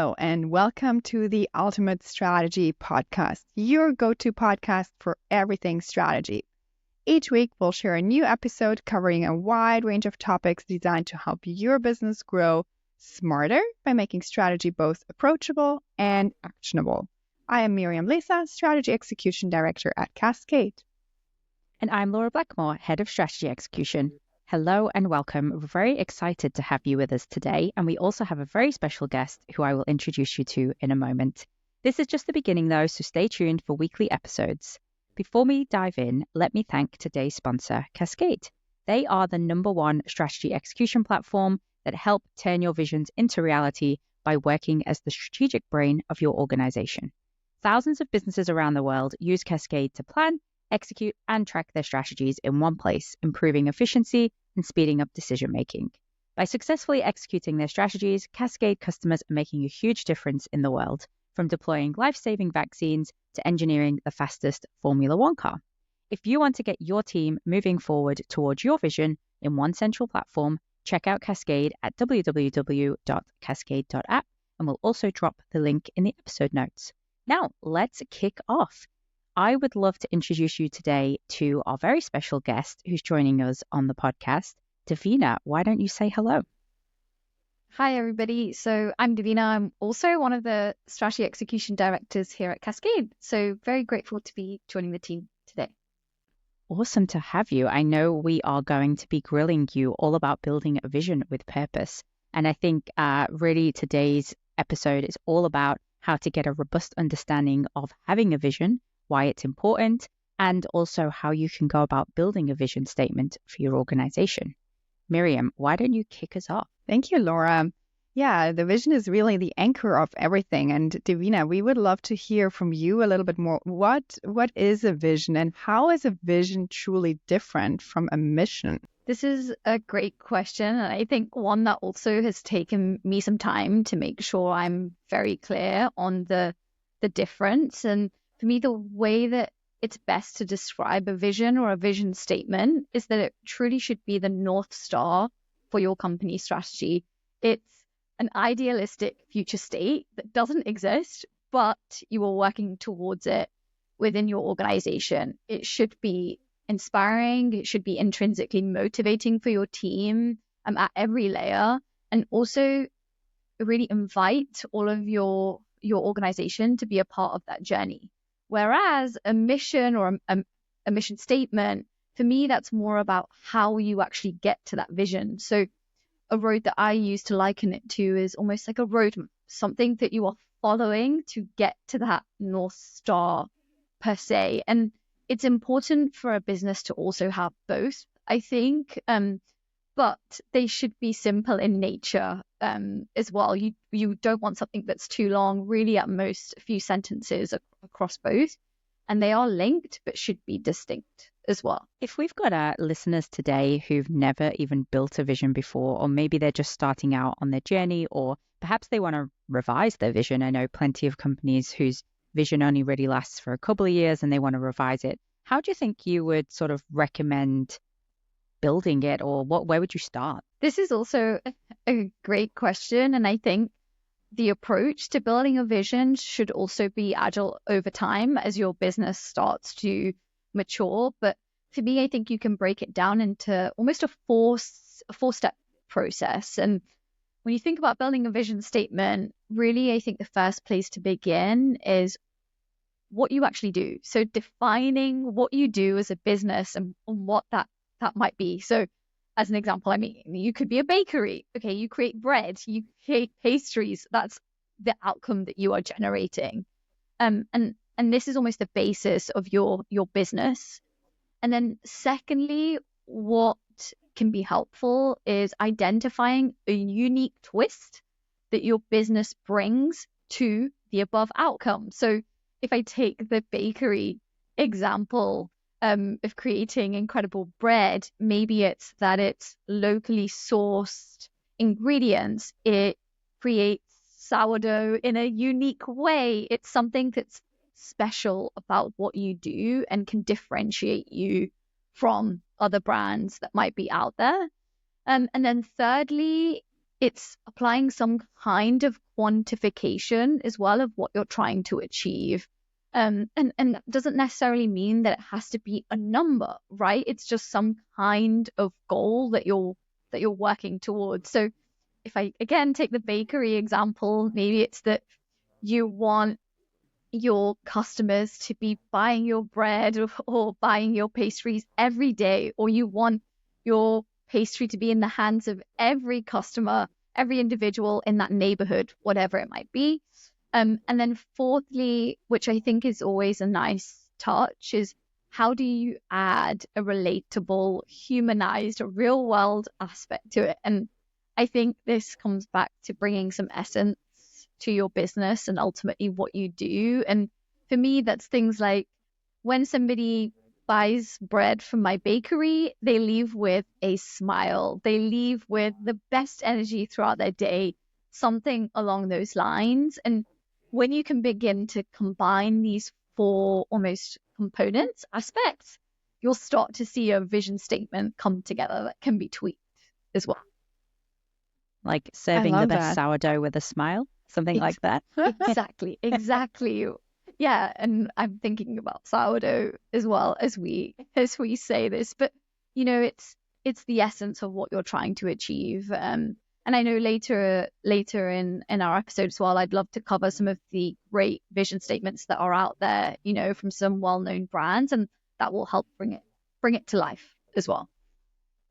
Hello, and welcome to the Ultimate Strategy Podcast, your go-to podcast for everything strategy. Each week, we'll share a new episode covering a wide range of topics designed to help your business grow smarter by making strategy both approachable and actionable. I am Miriam Laura, Strategy Execution Director at Cascade. And I'm Laura Blackmore, Head of Strategy Execution. Hello and welcome. We're very excited to have you with us today, and we also have a very special guest who I will introduce you to in a moment. This is just the beginning though, so stay tuned for weekly episodes. Before we dive in, let me thank today's sponsor, Cascade. They are the #1 strategy execution platform that help turn your visions into reality by working as the strategic brain of your organization. Thousands of businesses around the world use Cascade to plan, execute, and track their strategies in one place, improving efficiency and speeding up decision-making. By successfully executing their strategies, Cascade customers are making a huge difference in the world, from deploying life-saving vaccines to engineering the fastest Formula One car. If you want to get your team moving forward towards your vision in one central platform, check out Cascade at www.cascade.app, and we'll also drop the link in the episode notes. Now, let's kick off. I would love to introduce you today to our very special guest who's joining us on the podcast. Devina, why don't you say hello? Hi, everybody. So I'm Devina. I'm also one of the strategy execution directors here at Cascade. So very grateful to be joining the team today. Awesome to have you. I know we are going to be grilling you all about building a vision with purpose. And I think really today's episode is all about how to get a robust understanding of having a vision, why it's important, and also how you can go about building a vision statement for your organization. Miriam, why don't you kick us off? Thank you, Laura. Yeah, the vision is really the anchor of everything. And Devina, we would love to hear from you a little bit more. What is a vision, and how is a vision truly different from a mission? This is a great question, and I think one that also has taken me some time to make sure I'm very clear on the difference. And for me, the way that it's best to describe a vision or a vision statement is that it truly should be the North Star for your company strategy. It's an idealistic future state that doesn't exist, but you are working towards it within your organization. It should be inspiring. It should be intrinsically motivating for your team at every layer, and also really invite all of your organization to be a part of that journey. Whereas a mission or a mission statement, for me, that's more about how you actually get to that vision. So a road that I use to liken it to is almost like a roadmap, something that you are following to get to that North Star per se. And it's important for a business to also have both, I think, but they should be simple in nature as well. You don't want something that's too long, really at most a few sentences across both, and they are linked but should be distinct as well. If we've got listeners today who've never even built a vision before, or maybe they're just starting out on their journey, or perhaps they want to revise their vision. I know plenty of companies whose vision only really lasts for a couple of years and they want to revise it. How do you think you would sort of recommend building it, or where would you start? This is also a great question, and I think the approach to building a vision should also be agile over time as your business starts to mature. But for me, I think you can break it down into almost a four-step process. And when you think about building a vision statement, really, I think the first place to begin is what you actually do. So defining what you do as a business and what that might be. So as an example, I mean, you could be a bakery. Okay, you create bread, you create pastries. That's the outcome that you are generating. And this is almost the basis of your business. And then secondly, what can be helpful is identifying a unique twist that your business brings to the above outcome. So if I take the bakery example of creating incredible bread, maybe it's that it's locally sourced ingredients. It creates sourdough in a unique way. It's something that's special about what you do and can differentiate you from other brands that might be out there. And then thirdly, it's applying some kind of quantification as well of what you're trying to achieve. And that doesn't necessarily mean that it has to be a number, right? It's just some kind of goal that you're working towards. So if I again take the bakery example, maybe it's that you want your customers to be buying your bread or buying your pastries every day, or you want your pastry to be in the hands of every customer, every individual in that neighborhood, whatever it might be. And then fourthly, which I think is always a nice touch, is how do you add a relatable, humanized, real world aspect to it? And I think this comes back to bringing some essence to your business and ultimately what you do. And for me, that's things like when somebody buys bread from my bakery, they leave with a smile. They leave with the best energy throughout their day, something along those lines. And when you can begin to combine these four almost components, aspects, you'll start to see a vision statement come together that can be tweaked as well. Like serving the best that. sourdough with a smile, something like that. Exactly. Yeah, and I'm thinking about sourdough as well as we say this, but you know, it's the essence of what you're trying to achieve. And I know later in our episode as well, I'd love to cover some of the great vision statements that are out there, you know, from some well-known brands, and that will help bring it to life as well.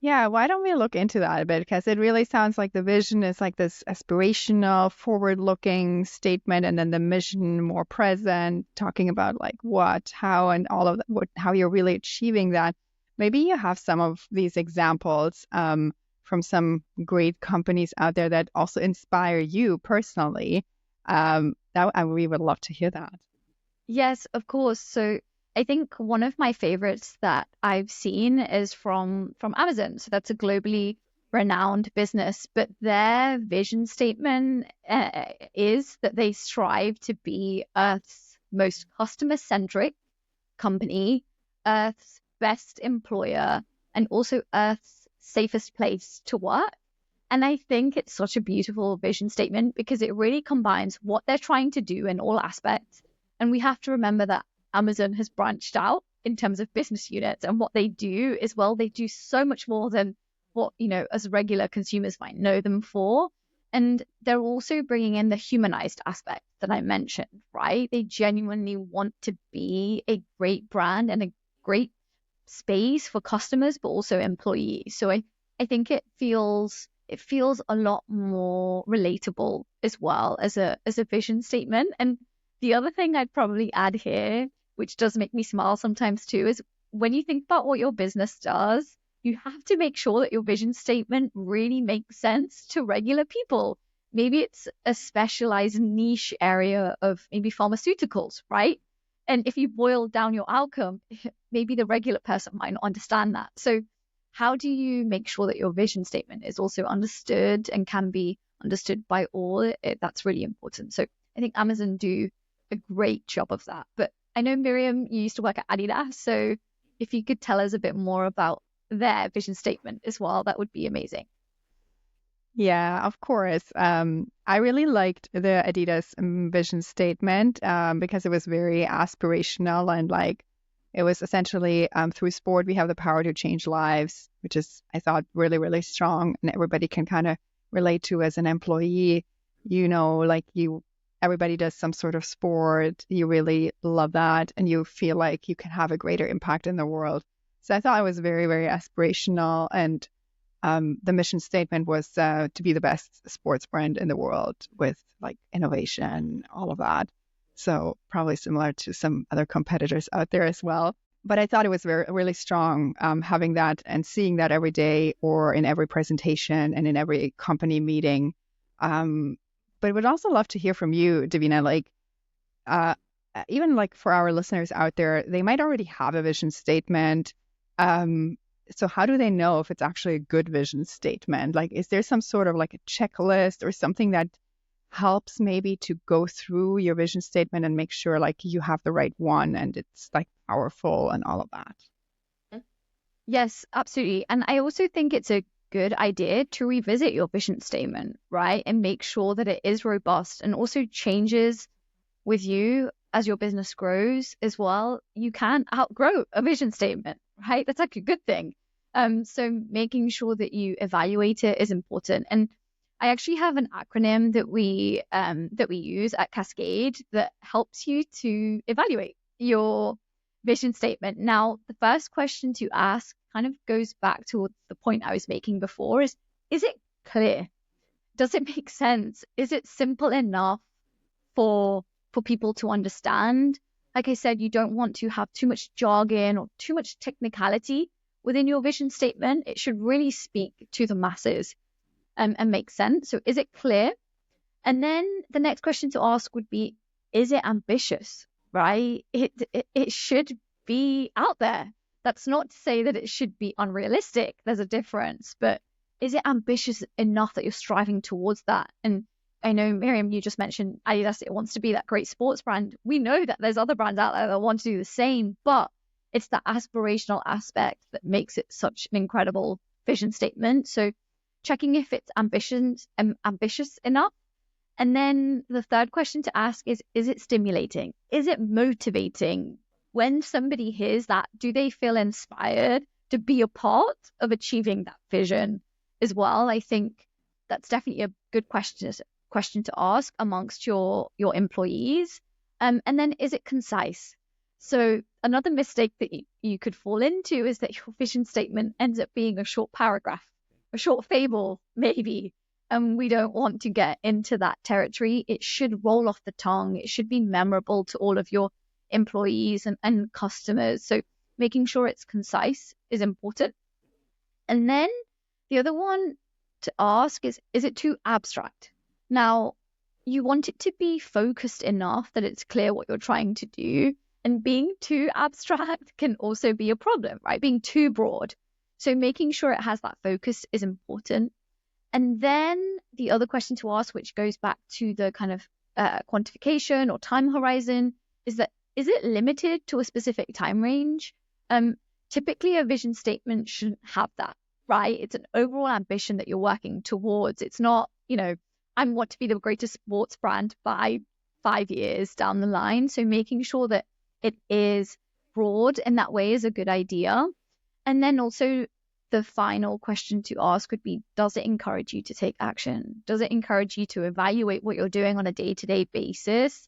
Yeah, why don't we look into that a bit? Because it really sounds like the vision is like this aspirational, forward-looking statement, and then the mission more present, talking about like what, how, and all of that, how you're really achieving that. Maybe you have some of these examples from some great companies out there that also inspire you personally. We would love to hear that. Yes, of course. So I think one of my favorites that I've seen is from Amazon. So that's a globally renowned business, but their vision statement is that they strive to be Earth's most customer-centric company, Earth's best employer, and also Earth's safest place to work. And I think it's such a beautiful vision statement because it really combines what they're trying to do in all aspects. And we have to remember that Amazon has branched out in terms of business units, and what they do is, well, they do so much more than what, you know, as regular consumers might know them for. And they're also bringing in the humanized aspect that I mentioned, right? They genuinely want to be a great brand and a great space for customers, but also employees. So I think it feels a lot more relatable as well as a vision statement. And the other thing I'd probably add here, which does make me smile sometimes too, is when you think about what your business does, you have to make sure that your vision statement really makes sense to regular people. Maybe it's a specialized niche area of maybe pharmaceuticals, right? And if you boil down your outcome, maybe the regular person might not understand that. So how do you make sure that your vision statement is also understood and can be understood by all? That's really important. So I think Amazon do a great job of that. But I know, Miriam, you used to work at Adidas. So if you could tell us a bit more about their vision statement as well, that would be amazing. Yeah, of course. I really liked the Adidas vision statement because it was very aspirational, and like it was essentially through sport we have the power to change lives, which is, I thought, really, really strong, and everybody can kind of relate to as an employee. You know, like everybody does some sort of sport. You really love that, and you feel like you can have a greater impact in the world. So I thought it was very, very aspirational, and the mission statement was to be the best sports brand in the world with like innovation, all of that. So probably similar to some other competitors out there as well. But I thought it was really strong having that and seeing that every day or in every presentation and in every company meeting. But would also love to hear from you, Devina, like even like for our listeners out there, they might already have a vision statement. So how do they know if it's actually a good vision statement? Like, is there some sort of like a checklist or something that helps maybe to go through your vision statement and make sure like you have the right one and it's like powerful and all of that? Yes, absolutely. And I also think it's a good idea to revisit your vision statement, right? And make sure that it is robust and also changes with you as your business grows as well. You can outgrow a vision statement, right? That's like a good thing. So making sure that you evaluate it is important. And I actually have an acronym that we use at Cascade that helps you to evaluate your vision statement. Now, the first question to ask kind of goes back to the point I was making before is it clear? Does it make sense? Is it simple enough for people to understand? Like I said, you don't want to have too much jargon or too much technicality within your vision statement. It should really speak to the masses and make sense. So is it clear? And then the next question to ask would be, is it ambitious, right? It should be out there. That's not to say that it should be unrealistic. There's a difference, but is it ambitious enough that you're striving towards that? And I know, Miriam, you just mentioned Adidas, it wants to be that great sports brand. We know that there's other brands out there that want to do the same, but it's the aspirational aspect that makes it such an incredible vision statement. So checking if it's ambitious enough. And then the third question to ask is it stimulating? Is it motivating? When somebody hears that, do they feel inspired to be a part of achieving that vision as well? I think that's definitely a good question to ask amongst your employees. And then, is it concise? So another mistake that you could fall into is that your vision statement ends up being a short paragraph, a short fable, maybe. And we don't want to get into that territory. It should roll off the tongue. It should be memorable to all of your employees and customers. So making sure it's concise is important. And then the other one to ask is it too abstract? Now, you want it to be focused enough that it's clear what you're trying to do. And being too abstract can also be a problem, right? Being too broad. So making sure it has that focus is important. And then the other question to ask, which goes back to the kind of quantification or time horizon, is it limited to a specific time range? Typically, a vision statement shouldn't have that, right? It's an overall ambition that you're working towards. It's not, I want to be the greatest sports brand by 5 years down the line. So making sure that it is broad in that way is a good idea. And then also the final question to ask would be, does it encourage you to take action? Does it encourage you to evaluate what you're doing on a day-to-day basis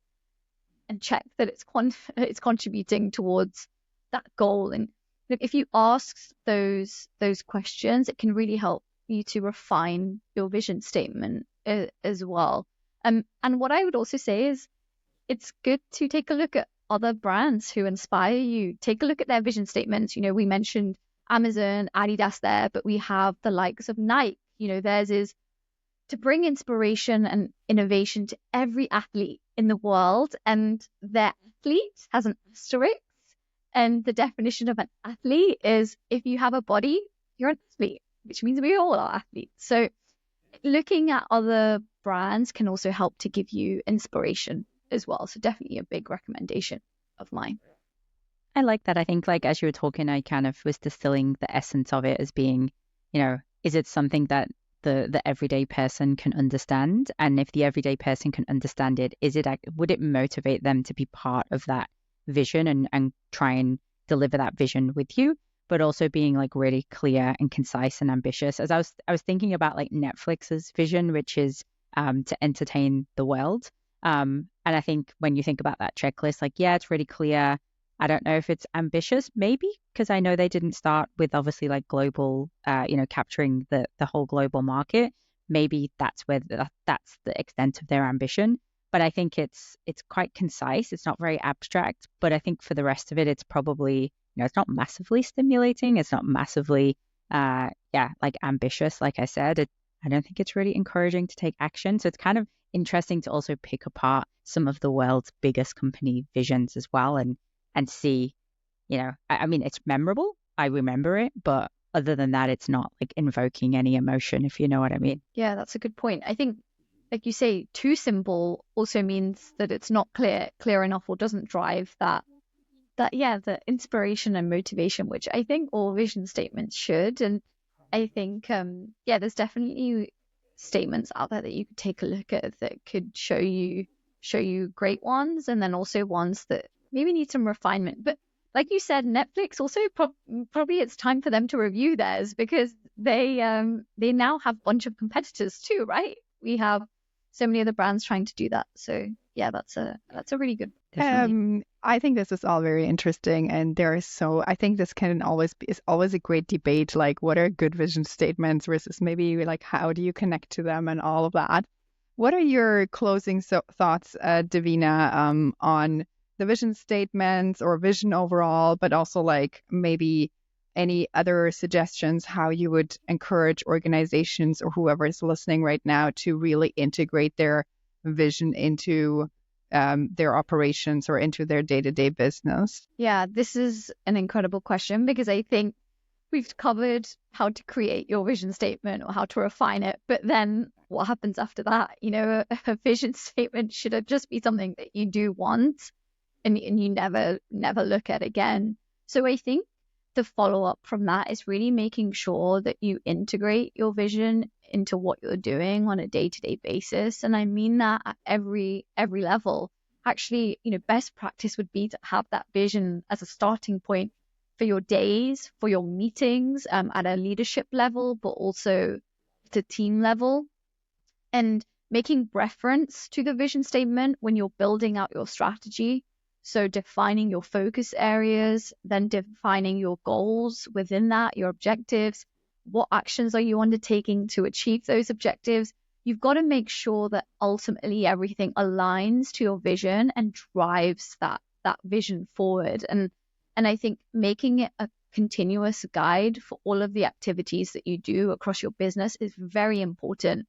and check that it's contributing towards that goal? And if you ask those questions, it can really help you to refine your vision statement as well. And what I would also say is it's good to take a look at other brands who inspire you. Take a look at their vision statements. We mentioned Amazon, Adidas there, but we have the likes of Nike. Theirs is to bring inspiration and innovation to every athlete in the world, and their athlete has an asterisk. And the definition of an athlete is if you have a body, you're an athlete, which means we all are athletes. So looking at other brands can also help to give you inspiration as well. So definitely a big recommendation of mine. I like that. I think as you were talking, I kind of was distilling the essence of it as being, is it something that the everyday person can understand? And if the everyday person can understand it, would it motivate them to be part of that vision and try and deliver that vision with you? But also being really clear and concise and ambitious. As I was thinking about Netflix's vision, which is to entertain the world. And I think when you think about that checklist, it's really clear. I don't know if it's ambitious, maybe, because I know they didn't start with obviously global, capturing the whole global market. Maybe that's where that's the extent of their ambition. But I think it's quite concise. It's not very abstract. But I think for the rest of it, it's probably, it's not massively stimulating. It's not massively, ambitious. Like I said, I don't think it's really encouraging to take action. So it's kind of interesting to also pick apart some of the world's biggest company visions as well and see, I mean, it's memorable. I remember it, but other than that, it's not invoking any emotion, if you know what I mean. Yeah, that's a good point. I think, like you say, too simple also means that it's not clear enough or doesn't drive the inspiration and motivation, which I think all vision statements should. And I think, there's definitely statements out there that you could take a look at that could show you great ones, and then also ones that maybe need some refinement. But like you said, Netflix also probably it's time for them to review theirs, because they now have a bunch of competitors too, right? We have so many other brands trying to do that. So yeah, that's a really good. Definitely. I think this is all very interesting, and I think this can always is always a great debate, like what are good vision statements versus maybe like how do you connect to them and all of that. What are your closing thoughts, Davina, on the vision statements or vision overall, but also like maybe any other suggestions how you would encourage organizations or whoever is listening right now to really integrate their vision into their operations or into their day-to-day business? Yeah, this is an incredible question, because I think we've covered how to create your vision statement or how to refine it, but then what happens after that? A vision statement should just be something that you do once and you never look at again. So I think the follow-up from that is really making sure that you integrate your vision into what you're doing on a day-to-day basis. And I mean that at every level. Actually, best practice would be to have that vision as a starting point for your days, for your meetings, at a leadership level, but also to team level, and making reference to the vision statement when you're building out your strategy. So defining your focus areas, then defining your goals within that, your objectives. What actions are you undertaking to achieve those objectives? You've got to make sure that ultimately everything aligns to your vision and drives that vision forward. And I think making it a continuous guide for all of the activities that you do across your business is very important.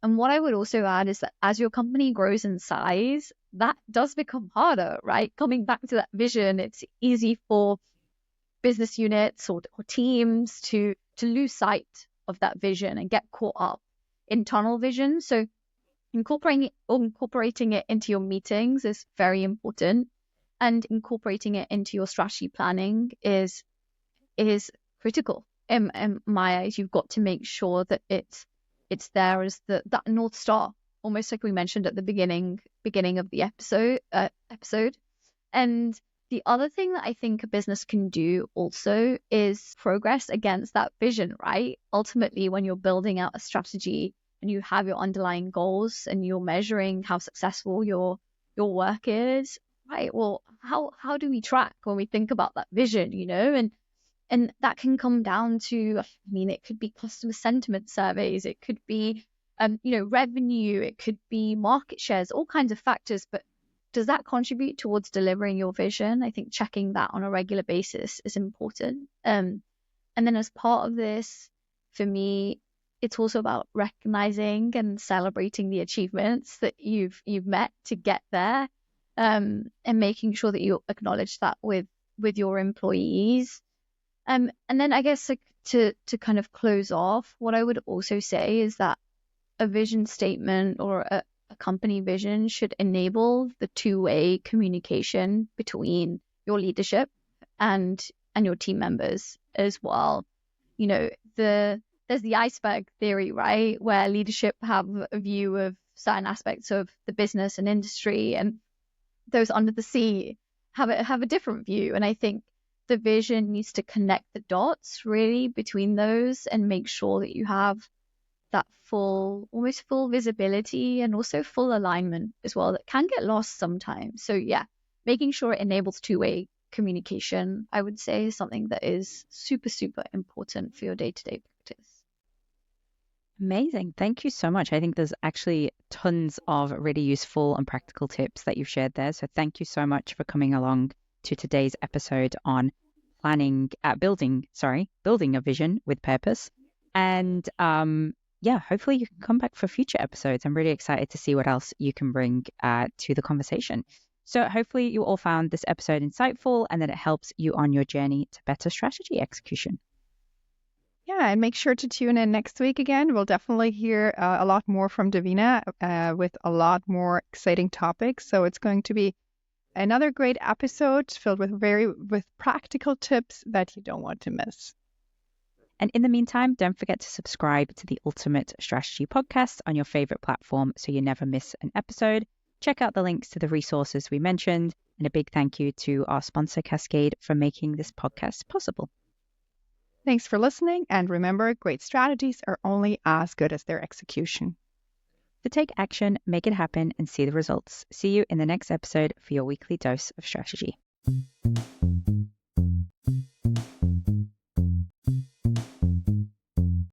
And what I would also add is that as your company grows in size, that does become harder, right? Coming back to that vision, it's easy for business units or teams to lose sight of that vision and get caught up in tunnel vision. So incorporating it into your meetings is very important, and incorporating it into your strategy planning is critical. In my eyes, you've got to make sure that it's there as that North Star, almost like we mentioned at the beginning of the episode. And the other thing that I think a business can do also is progress against that vision, right? Ultimately, when you're building out a strategy and you have your underlying goals and you're measuring how successful your work is, right? Well, how do we track when we think about that vision, And that can come down to, it could be customer sentiment surveys, it could be, revenue, it could be market shares, all kinds of factors. But does that contribute towards delivering your vision? I think checking that on a regular basis is important. And then as part of this, for me, it's also about recognizing and celebrating the achievements that you've met to get there, and making sure that you acknowledge that with your employees. And then I guess to kind of close off, what I would also say is that a vision statement or a company vision should enable the two-way communication between your leadership and your team members as well. There's the iceberg theory, right, where leadership have a view of certain aspects of the business and industry, and those under the sea have a different view. And I think the vision needs to connect the dots really between those and make sure that you have that almost full visibility and also full alignment as well, that can get lost sometimes. So yeah, making sure it enables two-way communication, I would say, is something that is super, super important for your day-to-day practice. Amazing. Thank you so much. I think there's actually tons of really useful and practical tips that you've shared there. So thank you so much for coming along to today's episode on building a vision with purpose. And hopefully you can come back for future episodes. I'm really excited to see what else you can bring to the conversation. So hopefully you all found this episode insightful and that it helps you on your journey to better strategy execution. Yeah, and make sure to tune in next week again. We'll definitely hear a lot more from Devina with a lot more exciting topics. So it's going to be another great episode filled with practical tips that you don't want to miss. And in the meantime, don't forget to subscribe to the Ultimate Strategy podcast on your favorite platform so you never miss an episode. Check out the links to the resources we mentioned, and a big thank you to our sponsor, Cascade, for making this podcast possible. Thanks for listening, and remember, great strategies are only as good as their execution. To take action, make it happen, and see the results. See you in the next episode for your weekly dose of strategy.